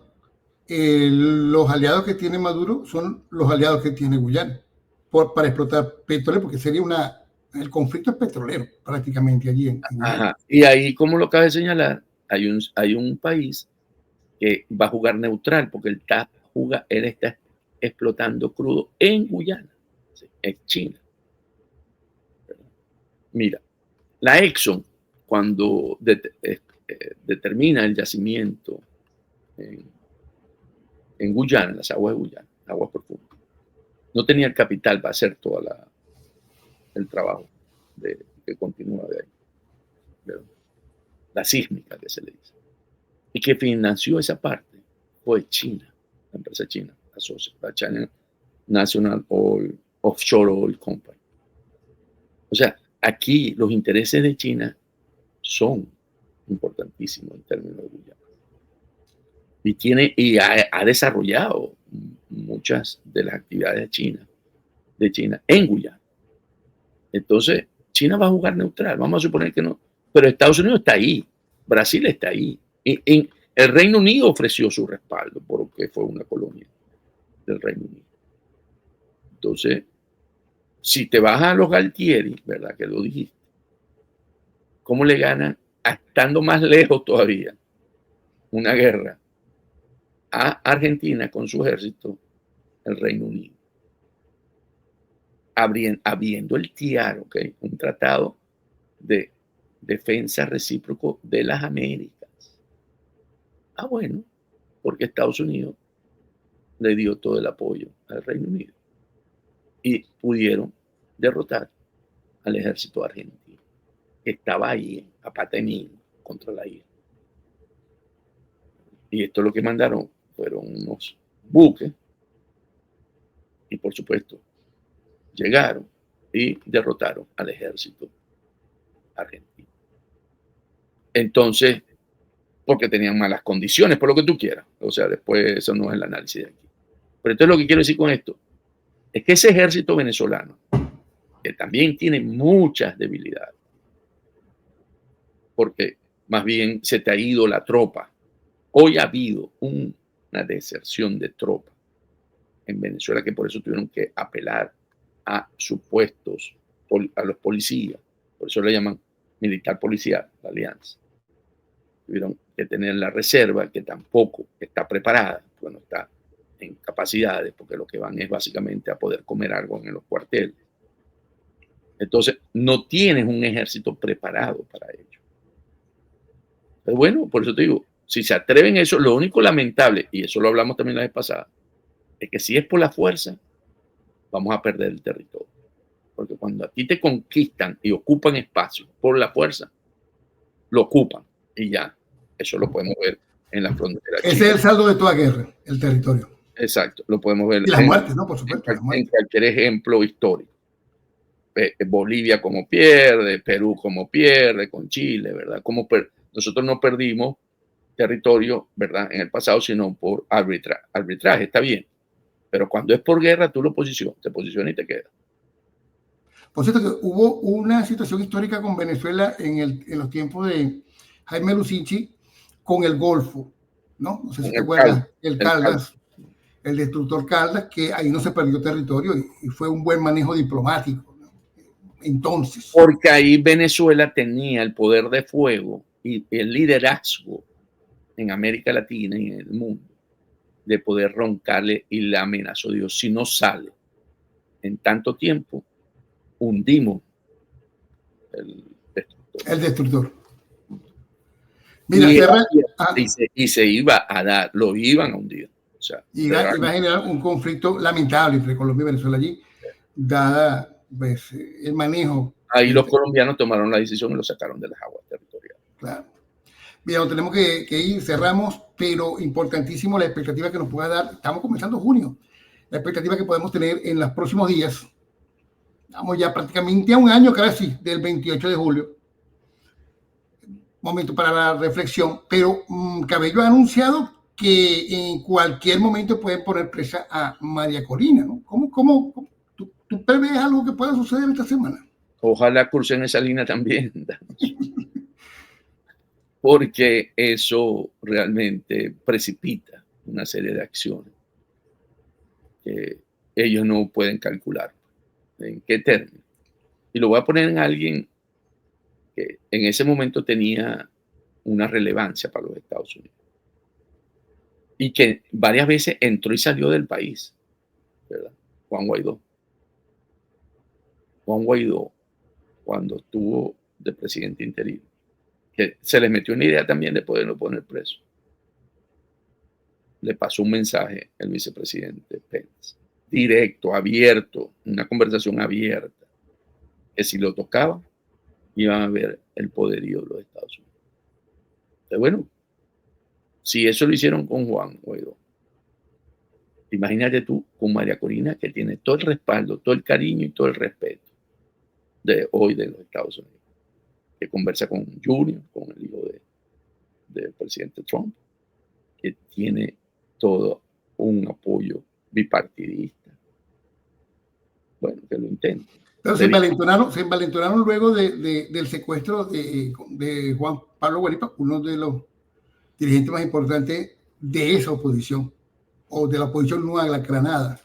que tiene Maduro son los aliados que tiene Guyana para explotar petróleo, porque sería el conflicto es petrolero prácticamente allí en Guyana. Y ahí, como lo acaba de señalar, hay un país que va a jugar neutral, porque él está explotando crudo en Guyana, es China. Mira, la Exxon, cuando determina el yacimiento en Guyana, en las aguas de Guyana, aguas profundas, no tenía el capital para hacer todo el trabajo que continúa de ahí, la sísmica que se le dice. Y que financió esa parte fue China, la empresa china, la China National Offshore Oil Company. O sea, aquí los intereses de China son importantísimos en términos de Guyana. Y ha desarrollado muchas de las actividades de China en Guyana. Entonces, China va a jugar neutral, vamos a suponer que no, pero Estados Unidos está ahí, Brasil está ahí. El Reino Unido ofreció su respaldo porque fue una colonia del Reino Unido. Entonces, si te vas a los Galtieri, ¿verdad? Que lo dijiste, ¿cómo le ganan, estando más lejos todavía, una guerra a Argentina con su ejército, el Reino Unido? Habiendo el TIAR, ¿okay?, un tratado de defensa recíproco de las Américas. Bueno, porque Estados Unidos le dio todo el apoyo al Reino Unido y pudieron derrotar al ejército argentino, que estaba ahí a Patemín contra la isla. Y esto lo que mandaron fueron unos buques y, por supuesto, llegaron y derrotaron al ejército argentino. Entonces, porque tenían malas condiciones, por lo que tú quieras. O sea, después eso no es el análisis de aquí. Pero entonces lo que quiero decir con esto es que ese ejército venezolano, que también tiene muchas debilidades, porque más bien se te ha ido la tropa. Hoy ha habido una deserción de tropa en Venezuela, que por eso tuvieron que apelar a supuestos, a los policías, por eso le llaman militar policial, la alianza. Tuvieron que tener la reserva, que tampoco está preparada, porque no está en capacidades, porque lo que van es básicamente a poder comer algo en los cuarteles. Entonces, no tienes un ejército preparado para ello. Entonces, bueno, por eso te digo, si se atreven a eso, lo único lamentable, y eso lo hablamos también la vez pasada, es que si es por la fuerza, vamos a perder el territorio. Porque cuando a ti te conquistan y ocupan espacio por la fuerza, lo ocupan y ya. Eso lo podemos ver en la frontera. Ese es el saldo de toda guerra, el territorio. Exacto, lo podemos ver y las muertes, ¿no? Por supuesto, las en muertes. cualquier ejemplo histórico. Bolivia como pierde, Perú como pierde, con Chile, ¿verdad? Nosotros no perdimos territorio, ¿verdad? En el pasado, sino por arbitraje, está bien. Pero cuando es por guerra, tú te posicionas y te quedas. Por cierto, que hubo una situación histórica con Venezuela en los tiempos de Jaime Lucinchi con el Golfo, ¿no? No sé si te acuerdas, el Caldas, el destructor Caldas, que ahí no se perdió territorio y fue un buen manejo diplomático, ¿no? Entonces. Porque ahí Venezuela tenía el poder de fuego y el liderazgo en América Latina y en el mundo de poder roncarle, y la amenazó Dios: si no sale en tanto tiempo, hundimos el destructor. El destructor. Mira, y se iba a dar, lo iban a hundir. O sea, iba a generar un conflicto lamentable entre Colombia y Venezuela allí, dada pues, el manejo. Ahí los colombianos tomaron la decisión y lo sacaron de las aguas territoriales. Claro. Mira, tenemos que ir, cerramos, pero importantísimo la expectativa que nos pueda dar. Estamos comenzando junio. La expectativa que podemos tener en los próximos días. Estamos ya prácticamente a un año casi del 28 de julio. Momento para la reflexión. Pero Cabello ha anunciado que en cualquier momento pueden poner presa a María Corina, ¿no? ¿Cómo tú prevés algo que pueda suceder esta semana? Ojalá crucen esa línea también. Porque eso realmente precipita una serie de acciones que ellos no pueden calcular en qué término. Y lo voy a poner en alguien que en ese momento tenía una relevancia para los Estados Unidos y que varias veces entró y salió del país, ¿verdad? Juan Guaidó. Juan Guaidó, cuando estuvo de presidente interino, que se les metió una idea también de poderlo poner preso, le pasó un mensaje al vicepresidente Pence, directo, abierto, una conversación abierta, que si lo tocaba, iban a ver el poderío de los Estados Unidos. Entonces, bueno, si eso lo hicieron con Juan Guaidó, imagínate tú con María Corina, que tiene todo el respaldo, todo el cariño y todo el respeto de hoy de los Estados Unidos, que conversa con Junior, con el hijo del presidente Trump, que tiene todo un apoyo bipartidista. Bueno, que lo intenten. Pero se envalentonaron luego del secuestro de Juan Pablo Guaripa, uno de los dirigentes más importantes de esa oposición, o de la oposición nueva de la Granada.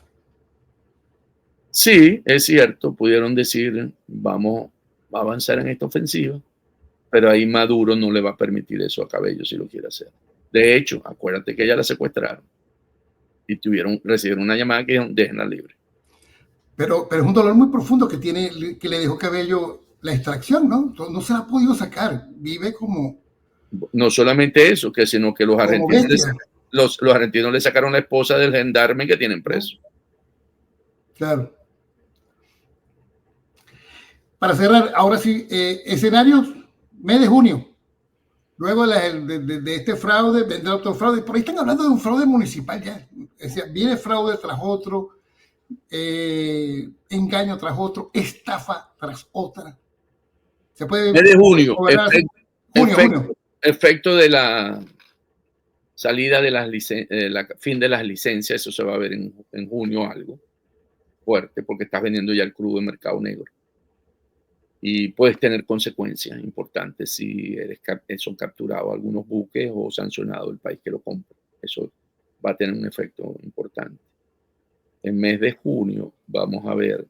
Sí, es cierto, pudieron decir, vamos a avanzar en esta ofensiva, pero ahí Maduro no le va a permitir eso a Cabello si lo quiere hacer. De hecho, acuérdate que ya la secuestraron y recibieron una llamada que dijeron, déjenla libre. Pero es un dolor muy profundo que le dejó Cabello la extracción, ¿no? No se la ha podido sacar, vive como... No solamente eso, sino que los argentinos le sacaron la esposa del gendarme que tienen preso. Claro. Para cerrar, ahora sí, escenarios, mes de junio. Luego de este fraude, vendrá otro fraude. Por ahí están hablando de un fraude municipal ya. Es decir, viene fraude tras otro, engaño tras otro, estafa tras otra. Se puede... Mes de junio. Efecto de la salida de la fin de las licencias. Eso se va a ver en junio algo fuerte, porque estás vendiendo ya el crudo en mercado negro. Y puedes tener consecuencias importantes si son capturados algunos buques o sancionado el país que lo compra. Eso va a tener un efecto importante. En mes de junio vamos a ver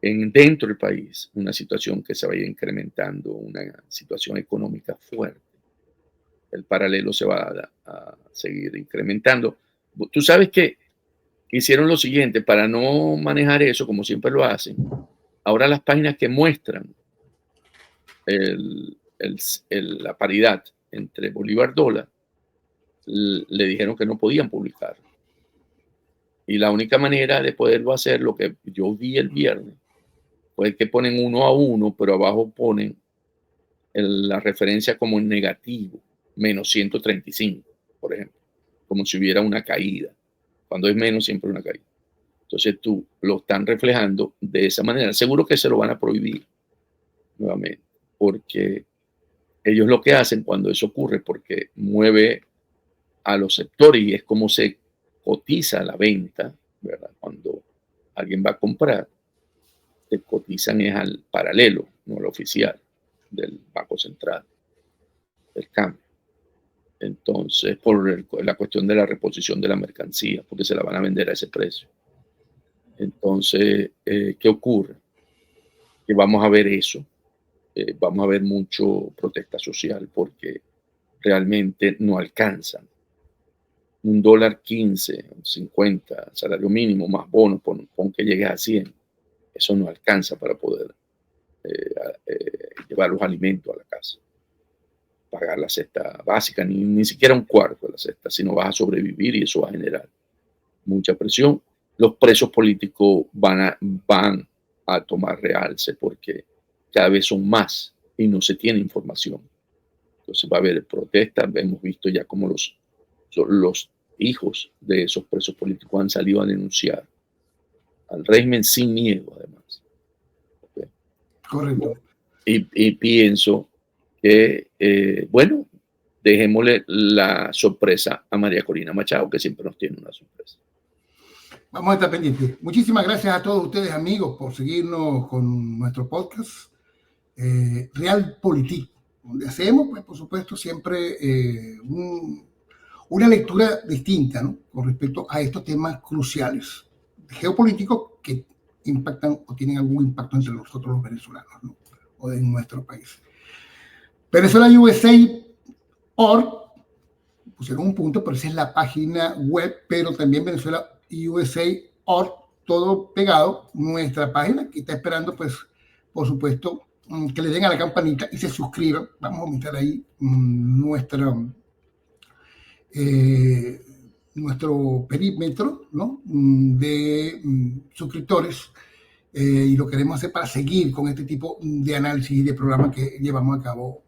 dentro del país una situación que se vaya incrementando, una situación económica fuerte. El paralelo se va a seguir incrementando. Tú sabes que hicieron lo siguiente para no manejar eso como siempre lo hacen. Ahora las páginas que muestran la paridad entre bolívar dólar, le dijeron que no podían publicar. Y la única manera de poderlo hacer, lo que yo vi el viernes, fue que ponen 1 a 1, pero abajo ponen la referencia como en negativo, menos 135, por ejemplo, como si hubiera una caída. Cuando es menos, siempre una caída. Entonces tú lo están reflejando de esa manera. Seguro que se lo van a prohibir nuevamente, porque ellos lo que hacen cuando eso ocurre, porque mueve a los sectores y es como se cotiza la venta, ¿verdad? Cuando alguien va a comprar, te cotizan es al paralelo, no al oficial del Banco Central, del cambio. Entonces, por la cuestión de la reposición de la mercancía, porque se la van a vender a ese precio. Entonces, ¿qué ocurre? Que vamos a ver eso. Vamos a ver mucho protesta social porque realmente no alcanzan. $1.15, 50, salario mínimo más bono, pon que llegues a 100. Eso no alcanza para poder llevar los alimentos a la casa, pagar la cesta básica, ni siquiera un cuarto de la cesta, sino vas a sobrevivir y eso va a generar mucha presión. Los presos políticos van a tomar realce porque cada vez son más y no se tiene información. Entonces va a haber protestas. Hemos visto ya como los hijos de esos presos políticos han salido a denunciar al régimen sin miedo, además. ¿Okay? Correcto. Y pienso que, bueno, dejémosle la sorpresa a María Corina Machado, que siempre nos tiene una sorpresa. Vamos a estar pendientes. Muchísimas gracias a todos ustedes, amigos, por seguirnos con nuestro podcast Realpolitik, donde hacemos, pues, por supuesto, siempre una lectura distinta, ¿no?, con respecto a estos temas cruciales geopolíticos que impactan o tienen algún impacto entre nosotros los venezolanos, ¿no?, o en nuestro país. VenezuelaUSA.org pusieron un punto, pero esa es la página web, pero también VenezuelaUSA.org, todo pegado, nuestra página, que está esperando, pues, por supuesto, que le den a la campanita y se suscriban. Vamos a aumentar ahí nuestro perímetro, ¿no?, de suscriptores, y lo queremos hacer para seguir con este tipo de análisis y de programa que llevamos a cabo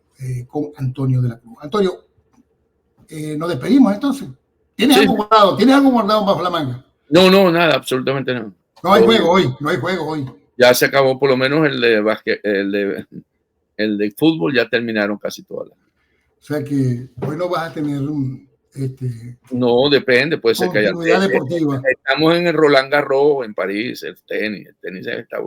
con Antonio de la Cruz. Antonio, nos despedimos entonces. ¿Tienes algo guardado? ¿Tienes algo guardado bajo la manga? No, nada, absolutamente no. No hay juego hoy, no hay juego hoy. Ya se acabó por lo menos el de fútbol, ya terminaron casi todas. O sea que hoy no vas a tener no, depende, puede ser que haya deportiva. Estamos en el Roland Garros en París, el tenis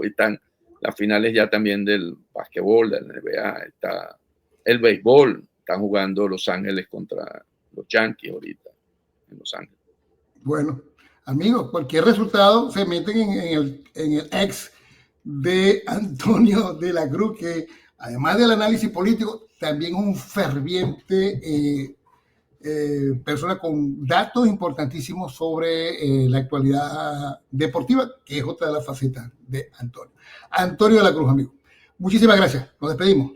están las finales ya también del básquetbol, del NBA, está el béisbol, están jugando Los Ángeles contra los Yankees ahorita en Los Ángeles. Bueno, amigos, cualquier resultado se meten en el ex de Antonio de la Cruz, que además del análisis político, también es un ferviente persona con datos importantísimos sobre la actualidad deportiva, que es otra de las facetas de Antonio. Antonio de la Cruz, amigo. Muchísimas gracias. Nos despedimos.